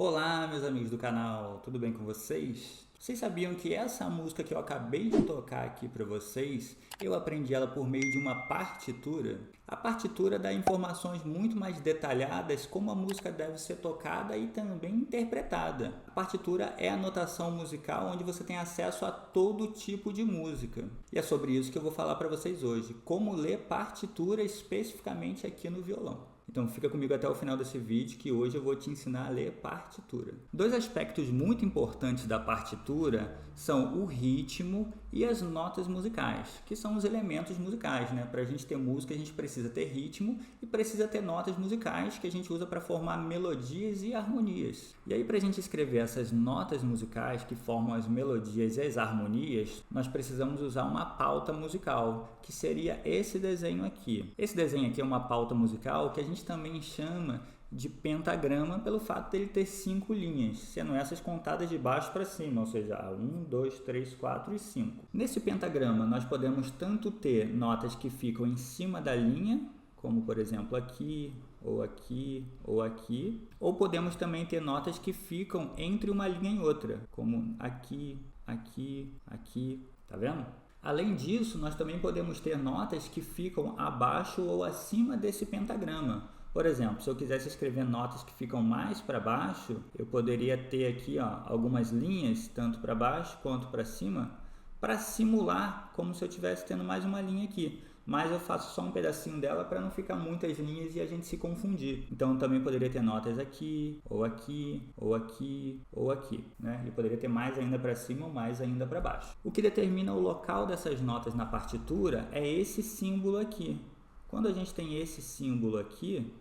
Olá, meus amigos do canal, tudo bem com vocês? Vocês sabiam que essa música que eu acabei de tocar aqui para vocês, eu aprendi ela por meio de uma partitura? A partitura dá informações muito mais detalhadas como a música deve ser tocada e também interpretada. A partitura é a notação musical onde você tem acesso a todo tipo de música. E é sobre isso que eu vou falar para vocês hoje, como ler partitura especificamente aqui no violão. Então fica comigo até o final desse vídeo que hoje eu vou te ensinar a ler partitura. Dois aspectos muito importantes da partitura são o ritmo e as notas musicais, que são os elementos musicais, né? Para a gente ter música a gente precisa ter ritmo e precisa ter notas musicais que a gente usa para formar melodias e harmonias. E aí para a gente escrever essas notas musicais que formam as melodias e as harmonias, nós precisamos usar uma pauta musical, que seria esse desenho aqui. Esse desenho aqui é uma pauta musical que a gente também chama de pentagrama pelo fato dele ter 5 linhas, sendo essas contadas de baixo para cima, ou seja, 1, 2, 3, 4 e 5. Nesse pentagrama nós podemos tanto ter notas que ficam em cima da linha, como por exemplo aqui, ou aqui, ou aqui, ou podemos também ter notas que ficam entre uma linha e outra, como aqui, aqui, aqui, tá vendo? Além disso, nós também podemos ter notas que ficam abaixo ou acima desse pentagrama. Por exemplo, se eu quisesse escrever notas que ficam mais para baixo, eu poderia ter aqui algumas linhas, tanto para baixo quanto para cima, para simular como se eu estivesse tendo mais uma linha aqui. Mas eu faço só um pedacinho dela para não ficar muitas linhas e a gente se confundir. Então também poderia ter notas aqui, ou aqui, ou aqui, ou aqui, né? E poderia ter mais ainda para cima ou mais ainda para baixo. O que determina o local dessas notas na partitura é esse símbolo aqui. Quando a gente tem esse símbolo aqui,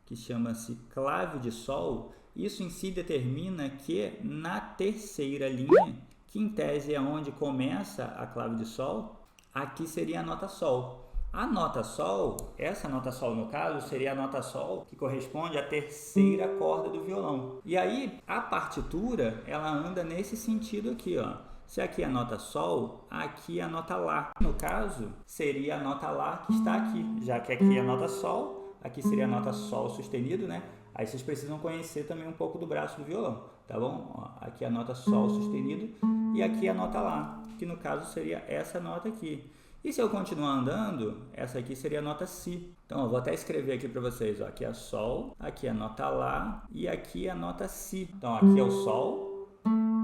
que chama-se clave de sol, isso em si determina que na terceira linha, que em tese é onde começa a clave de sol, aqui seria a nota sol. A nota sol, essa nota sol no caso, seria a nota sol que corresponde à terceira corda do violão. E aí a partitura, ela anda nesse sentido aqui, ó. Se aqui é a nota sol, aqui é a nota lá. No caso, seria a nota lá que está aqui, já que aqui é a nota sol, aqui seria a nota sol sustenido, né? Aí vocês precisam conhecer também um pouco do braço do violão, tá bom? Ó, aqui é a nota sol sustenido e aqui é a nota lá, que no caso seria essa nota aqui. E se eu continuar andando, essa aqui seria a nota si. Então, eu vou até escrever aqui para vocês, ó, aqui é sol, aqui é a nota lá e aqui é a nota si. Então, aqui é o sol,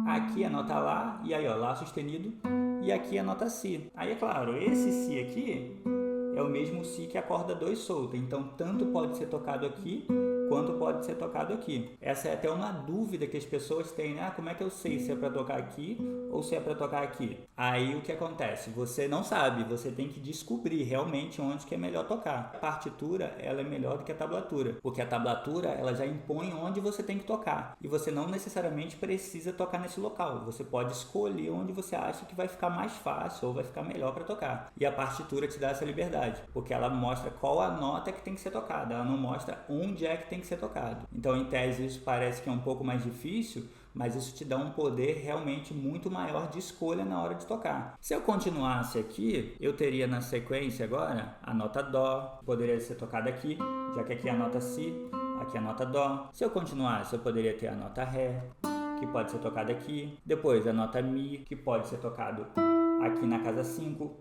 aqui é a nota lá e aí, ó, lá sustenido e aqui é a nota si. Aí, é claro, esse si aqui é o mesmo si que a corda 2 solta, então tanto pode ser tocado aqui quanto pode ser tocado aqui. Essa é até uma dúvida que as pessoas têm, né? Como é que eu sei se é para tocar aqui ou se é para tocar aqui? Aí o que acontece? Você não sabe, você tem que descobrir realmente onde que é melhor tocar. A partitura, ela é melhor do que a tablatura, porque a tablatura, ela já impõe onde você tem que tocar, e você não necessariamente precisa tocar nesse local, você pode escolher onde você acha que vai ficar mais fácil ou vai ficar melhor para tocar. E a partitura te dá essa liberdade, porque ela mostra qual a nota que tem que ser tocada, ela não mostra onde é que tem que ser tocado. Então, em tese, isso parece que é um pouco mais difícil, mas isso te dá um poder realmente muito maior de escolha na hora de tocar. Se eu continuasse aqui, eu teria na sequência agora a nota dó, poderia ser tocada aqui, já que aqui é a nota si, aqui é a nota dó. Se eu continuasse, eu poderia ter a nota ré, que pode ser tocada aqui, depois a nota mi, que pode ser tocado aqui na casa 5,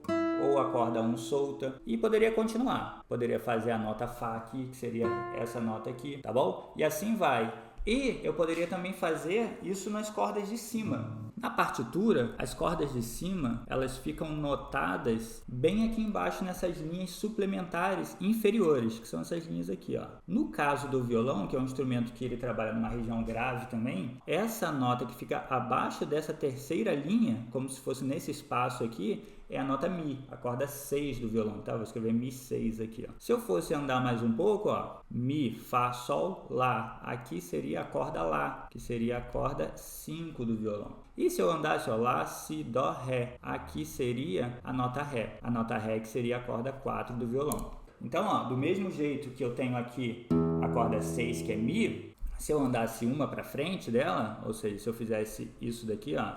ou a corda 1 solta, e poderia continuar. Poderia fazer a nota Fá aqui, que seria essa nota aqui, tá bom? E assim vai. E eu poderia também fazer isso nas cordas de cima. Na partitura, as cordas de cima, elas ficam notadas bem aqui embaixo nessas linhas suplementares inferiores, que são essas linhas aqui, ó. No caso do violão, que é um instrumento que ele trabalha numa região grave também, essa nota que fica abaixo dessa terceira linha, como se fosse nesse espaço aqui, é a nota Mi, a corda 6 do violão, tá? Vou escrever Mi 6 aqui, ó. Se eu fosse andar mais um pouco, ó, Mi, Fá, Sol, Lá. Aqui seria a corda Lá, que seria a corda 5 do violão. E se eu andasse, ó, Lá, Si, Dó, Ré, aqui seria a nota Ré. A nota Ré que seria a corda 4 do violão. Então, ó, do mesmo jeito que eu tenho aqui a corda 6, que é Mi, se eu andasse uma para frente dela, ou seja, se eu fizesse isso daqui, ó,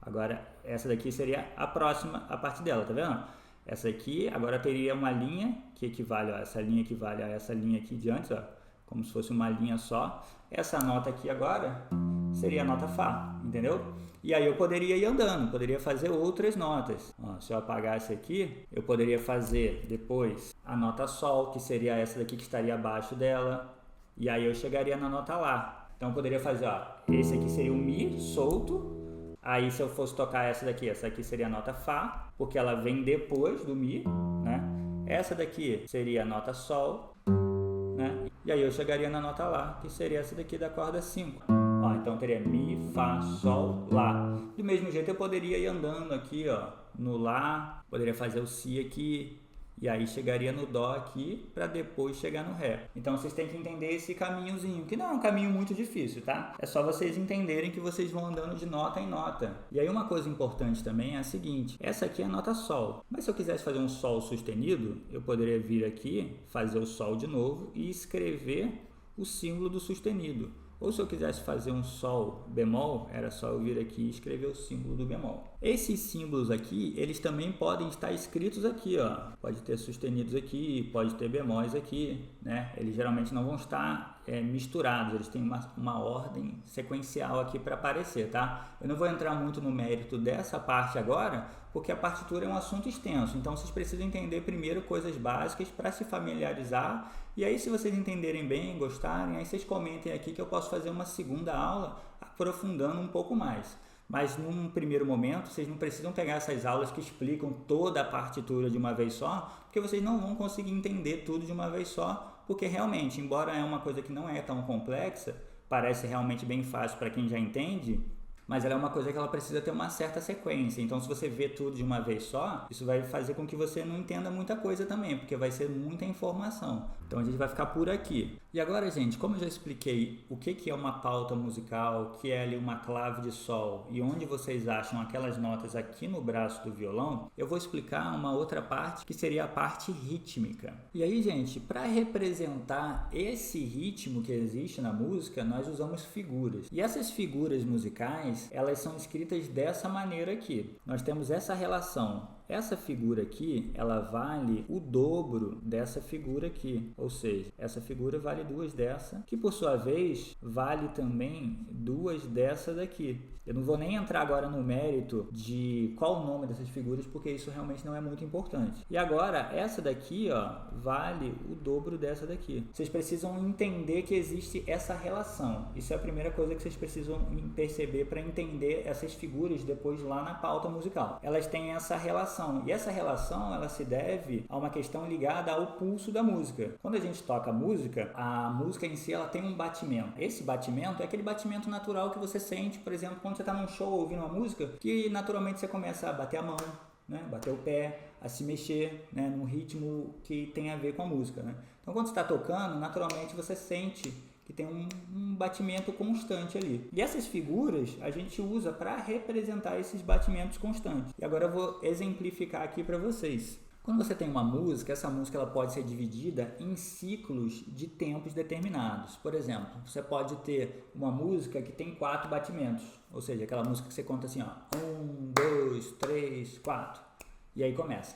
agora, essa daqui seria a próxima a partir dela, tá vendo? Essa aqui agora teria uma linha que equivale, ó, essa linha equivale a essa linha aqui de antes, ó, como se fosse uma linha só. Essa nota aqui agora seria a nota Fá, entendeu? E aí eu poderia ir andando, poderia fazer outras notas. Ó, se eu apagar essa aqui, eu poderia fazer depois a nota Sol, que seria essa daqui que estaria abaixo dela. E aí eu chegaria na nota Lá. Então eu poderia fazer, ó, esse aqui seria o Mi solto. Aí se eu fosse tocar essa aqui seria a nota Fá, porque ela vem depois do Mi, né? Essa daqui seria a nota Sol, né? E aí eu chegaria na nota Lá, que seria essa daqui da corda 5. Ó, então teria Mi, Fá, Sol, Lá. Do mesmo jeito eu poderia ir andando aqui, ó, no Lá, poderia fazer o Si aqui, e aí chegaria no Dó aqui, para depois chegar no Ré. Então vocês têm que entender esse caminhozinho, que não é um caminho muito difícil, tá? É só vocês entenderem que vocês vão andando de nota em nota. E aí uma coisa importante também é a seguinte, essa aqui é a nota Sol. Mas se eu quisesse fazer um Sol sustenido, eu poderia vir aqui, fazer o Sol de novo e escrever o símbolo do sustenido. Ou se eu quisesse fazer um Sol bemol, era só eu vir aqui e escrever o símbolo do bemol. Esses símbolos aqui, eles também podem estar escritos aqui, ó. Pode ter sustenidos aqui, pode ter bemóis aqui, né? Eles geralmente não vão estar misturados, eles têm uma ordem sequencial aqui para aparecer, tá? Eu não vou entrar muito no mérito dessa parte agora, porque a partitura é um assunto extenso, então vocês precisam entender primeiro coisas básicas para se familiarizar, e aí se vocês entenderem bem, gostarem, aí vocês comentem aqui que eu posso fazer uma segunda aula aprofundando um pouco mais. Mas num primeiro momento, vocês não precisam pegar essas aulas que explicam toda a partitura de uma vez só, porque vocês não vão conseguir entender tudo de uma vez só, porque realmente, embora é uma coisa que não é tão complexa, parece realmente bem fácil para quem já entende, mas ela é uma coisa que ela precisa ter uma certa sequência. Então, se você vê tudo de uma vez só, isso vai fazer com que você não entenda muita coisa também, porque vai ser muita informação. Então, a gente vai ficar por aqui. E agora, gente, como eu já expliquei o que é uma pauta musical, que é ali uma clave de Sol e onde vocês acham aquelas notas aqui no braço do violão, eu vou explicar uma outra parte, que seria a parte rítmica. E aí, gente, para representar esse ritmo que existe na música, nós usamos figuras. E essas figuras musicais, elas são escritas dessa maneira aqui. Nós temos essa relação. Essa figura aqui, ela vale o dobro dessa figura aqui, ou seja, essa figura vale 2 dessa, que por sua vez vale também 2 dessa daqui. Eu não vou nem entrar agora no mérito de qual o nome dessas figuras, porque isso realmente não é muito importante. E agora, essa daqui, ó, vale o dobro dessa daqui. Vocês precisam entender que existe essa relação. Isso é a primeira coisa que vocês precisam perceber para entender essas figuras depois lá na pauta musical. Elas têm essa relação. E essa relação, ela se deve a uma questão ligada ao pulso da música. Quando a gente toca música, a música em si, ela tem um batimento. Esse batimento é aquele batimento natural que você sente, por exemplo, quando você está num show ouvindo uma música, que naturalmente você começa a bater a mão, né? Bater o pé, a se mexer, né? Num ritmo que tem a ver com a música, né? Então, quando você está tocando, naturalmente você sente que tem um batimento constante ali. E essas figuras a gente usa para representar esses batimentos constantes. E agora eu vou exemplificar aqui para vocês. Quando você tem uma música, essa música ela pode ser dividida em ciclos de tempos determinados. Por exemplo, você pode ter uma música que tem 4 batimentos, ou seja, aquela música que você conta assim, ó, 1, 2, 3, 4, e aí começa.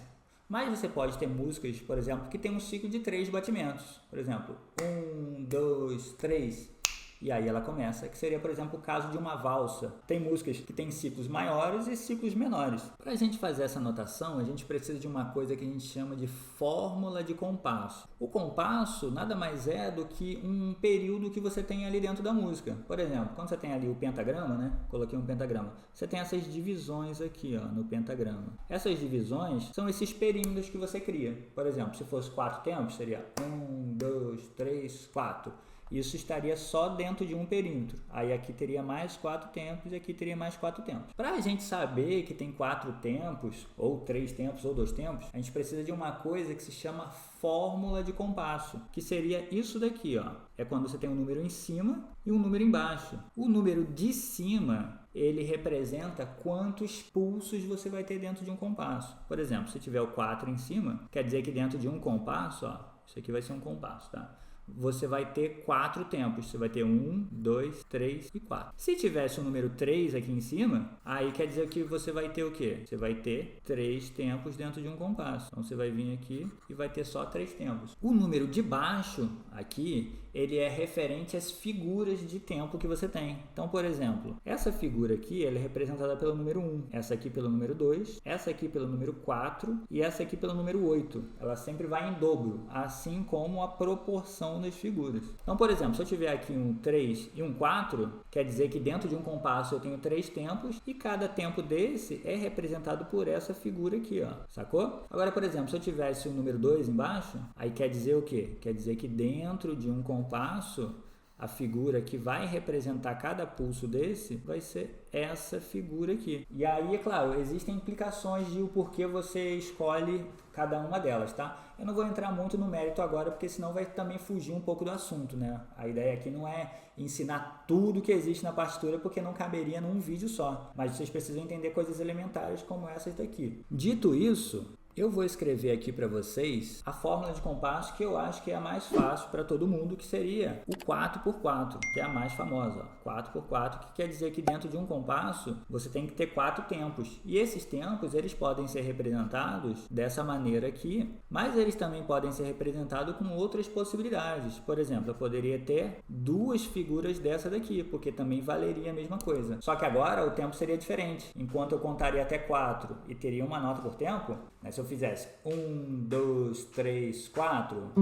Mas você pode ter músicas, por exemplo, que tem um ciclo de 3 batimentos. Por exemplo, 1, 2, 3. E aí ela começa, que seria, por exemplo, o caso de uma valsa. Tem músicas que têm ciclos maiores e ciclos menores. Para a gente fazer essa notação, a gente precisa de uma coisa que a gente chama de fórmula de compasso. O compasso nada mais é do que um período que você tem ali dentro da música. Por exemplo, quando você tem ali o pentagrama, né? Coloquei um pentagrama. Você tem essas divisões aqui, ó, no pentagrama. Essas divisões são esses períodos que você cria. Por exemplo, se fosse 4 tempos, seria 1, 2, 3, 4. Isso estaria só dentro de um perímetro. Aí aqui teria mais 4 tempos e aqui teria mais 4 tempos. Para a gente saber que tem 4 tempos, ou 3 tempos, ou 2 tempos, a gente precisa de uma coisa que se chama fórmula de compasso, que seria isso daqui, ó. É quando você tem um número em cima e um número embaixo. O número de cima, ele representa quantos pulsos você vai ter dentro de um compasso. Por exemplo, se tiver o 4 em cima, quer dizer que dentro de um compasso, ó, isso aqui vai ser um compasso, tá? Você vai ter 4 tempos. Você vai ter 1, 2, 3 e 4. Se tivesse o número 3 aqui em cima, aí quer dizer que você vai ter o quê? Você vai ter 3 tempos dentro de um compasso. Então você vai vir aqui e vai ter só 3 tempos. O número de baixo aqui, ele é referente às figuras de tempo que você tem. Então, por exemplo, essa figura aqui, ela é representada pelo número 1, essa aqui pelo número 2, essa aqui pelo número 4 e essa aqui pelo número 8. Ela sempre vai em dobro, assim como a proporção das figuras. Então, por exemplo, se eu tiver aqui um 3 e um 4, quer dizer que dentro de um compasso eu tenho 3 tempos e cada tempo desse é representado por essa figura aqui, ó. Sacou? Agora, por exemplo, se eu tivesse o número 2 embaixo, aí quer dizer o quê? Quer dizer que dentro de um compasso, a figura que vai representar cada pulso desse vai ser essa figura aqui. E aí, é claro, existem implicações de o porquê você escolhe cada uma delas, tá? Eu não vou entrar muito no mérito agora, porque senão vai também fugir um pouco do assunto, né? A ideia aqui não é ensinar tudo que existe na partitura, porque não caberia num vídeo só. Mas vocês precisam entender coisas elementares como essas daqui. Dito isso, eu vou escrever aqui para vocês a fórmula de compasso que eu acho que é a mais fácil para todo mundo, que seria o 4x4, que é a mais famosa. 4x4, que quer dizer que dentro de um compasso você tem que ter 4 tempos. E esses tempos, eles podem ser representados dessa maneira aqui, mas eles também podem ser representados com outras possibilidades. Por exemplo, eu poderia ter 2 figuras dessa daqui, porque também valeria a mesma coisa. Só que agora o tempo seria diferente. Enquanto eu contaria até 4 e teria uma nota por tempo, né, se eu fizesse 1, 2, 3, 4,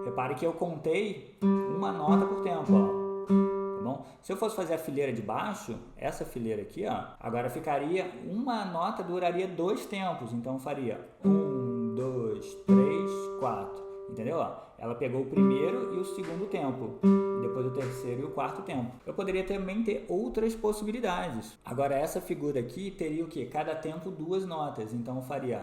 repare que eu contei uma nota por tempo, ó. Tá bom? Se eu fosse fazer a fileira de baixo, essa fileira aqui, ó, agora ficaria, uma nota duraria 2 tempos, então eu faria 1, 2, 3, 4, entendeu? Ó, ela pegou o primeiro e o segundo tempo, e depois o terceiro e o quarto tempo. Eu poderia também ter outras possibilidades. Agora, essa figura aqui teria o quê? Cada tempo 2 notas, então eu faria...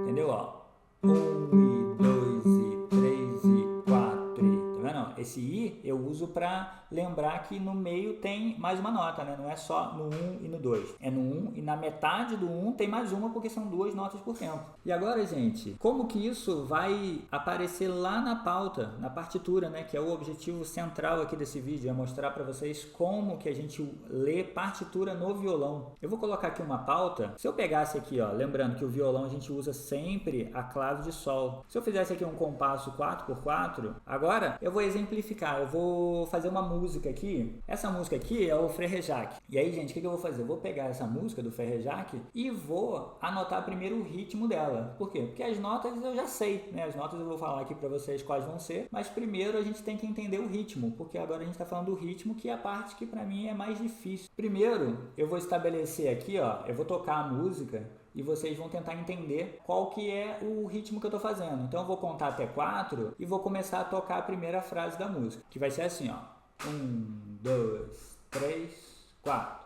Entendeu? Ó, 1 e 2 e 3 e 4 e... Tá vendo? Esse I eu uso para lembrar que no meio tem mais uma nota, né? Não é só no 1 e no 2. É no 1 e na metade do 1 tem mais uma, porque são 2 notas por tempo. E agora, gente, como que isso vai aparecer lá na pauta, na partitura, né? Que é o objetivo central aqui desse vídeo, é mostrar para vocês como que a gente lê partitura no violão. Eu vou colocar aqui uma pauta. Se eu pegasse aqui, ó, lembrando que o violão a gente usa sempre a clave de sol. Se eu fizesse aqui um compasso 4x4, agora eu vou exemplificar, eu vou fazer uma música aqui. Essa música aqui é o Frerrejac. E aí, gente, o que eu vou fazer? Eu vou pegar essa música do Frerrejac e vou anotar primeiro o ritmo dela. Por quê? Porque as notas eu já sei, né? As notas eu vou falar aqui para vocês quais vão ser, mas primeiro a gente tem que entender o ritmo, porque agora a gente está falando do ritmo, que é a parte que para mim é mais difícil. Primeiro, eu vou estabelecer aqui, ó, eu vou tocar a música e vocês vão tentar entender qual que é o ritmo que eu estou fazendo. Então eu vou contar até 4 e vou começar a tocar a primeira frase da música, que vai ser assim, ó. 1, 2, 3, 4.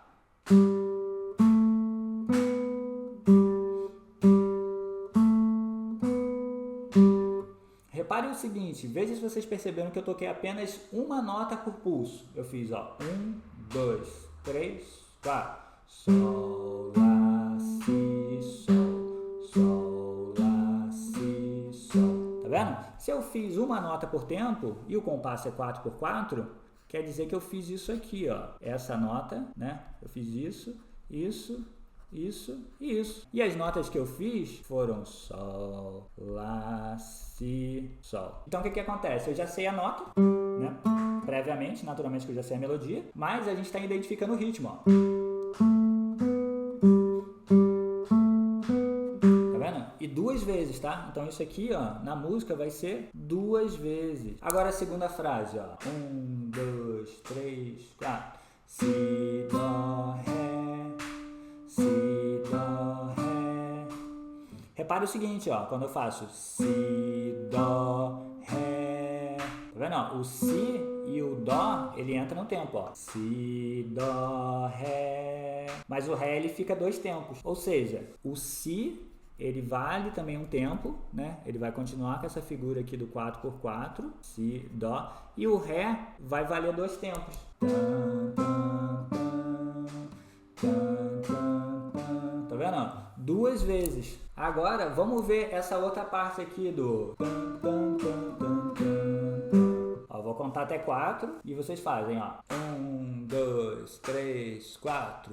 Repare o seguinte, veja se vocês perceberam que eu toquei apenas uma nota por pulso. Eu fiz, ó, 1, 2, 3, 4. Sol, Lá, Si, Sol, Sol, Lá, Si, Sol. Tá vendo? Se eu fiz uma nota por tempo e o compasso é 4x4, quer dizer que eu fiz isso aqui, ó. Essa nota, né? Eu fiz isso, isso, isso e isso. E as notas que eu fiz foram Sol, Lá, Si, Sol. Então o que acontece? Eu já sei a nota, né? Previamente, naturalmente que eu já sei a melodia, mas a gente está identificando o ritmo, ó. Tá vendo? E 2 vezes, tá? Então isso aqui, ó, na música vai ser 2 vezes. Agora a segunda frase, ó. 1, 2, 3, 4. Si, Dó, Ré, Si, Dó, Ré. Repare o seguinte, ó, quando eu faço Si, Dó, Ré. Tá vendo? Ó? O Si e o Dó, ele entra no tempo, ó. Si, Dó, Ré. Mas o Ré, ele fica 2 tempos. Ou seja, o Si, ele vale também um tempo, né? Ele vai continuar com essa figura aqui do 4x4, Si, Dó. E o Ré vai valer 2 tempos. Tá vendo? 2 vezes. Agora, vamos ver essa outra parte aqui do... Ó, vou contar até 4 e vocês fazem, ó. 1, 2, 3, 4.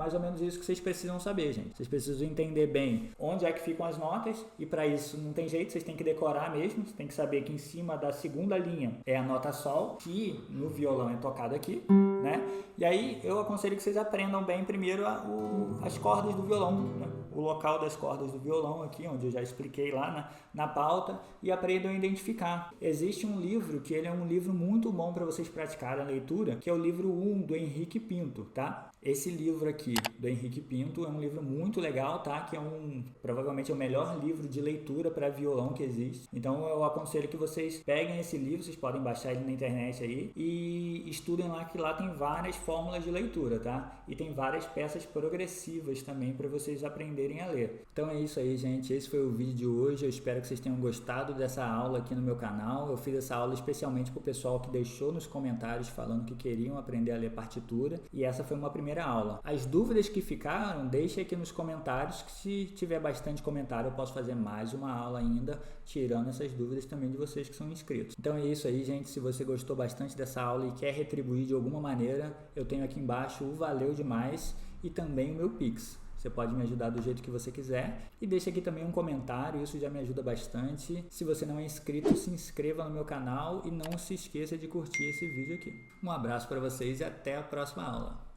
mais ou menos isso que vocês precisam saber, gente. Vocês precisam entender bem onde é que ficam as notas e para isso não tem jeito, vocês têm que decorar mesmo. Você tem que saber que em cima da segunda linha é a nota Sol, que no violão é tocada aqui, né? E aí eu aconselho que vocês aprendam bem primeiro as cordas do violão, né? O local das cordas do violão aqui, onde eu já expliquei lá na pauta, e aprendam a identificar. Existe um livro que ele é um livro muito bom para vocês praticarem a leitura, que é o livro 1 do Henrique Pinto, tá? Esse livro aqui do Henrique Pinto é um livro muito legal, tá? Que é provavelmente é o melhor livro de leitura para violão que existe. Então eu aconselho que vocês peguem esse livro, vocês podem baixar ele na internet aí e estudem lá, que lá tem várias fórmulas de leitura, tá? E tem várias peças progressivas também para vocês aprenderem a ler. Então é isso aí, gente. Esse foi o vídeo de hoje. Eu espero que vocês tenham gostado dessa aula aqui no meu canal. Eu fiz essa aula especialmente para o pessoal que deixou nos comentários falando que queriam aprender a ler partitura. E essa foi uma primeira aula. As dúvidas que ficaram, deixe aqui nos comentários, que se tiver bastante comentário eu posso fazer mais uma aula ainda, tirando essas dúvidas também de vocês que são inscritos. Então é isso aí, gente. Se você gostou bastante dessa aula e quer retribuir de alguma maneira, eu tenho aqui embaixo o Valeu Demais e também o meu Pix. Você pode me ajudar do jeito que você quiser e deixa aqui também um comentário, isso já me ajuda bastante. Se você não é inscrito, se inscreva no meu canal e não se esqueça de curtir esse vídeo aqui. Um abraço para vocês e até a próxima aula.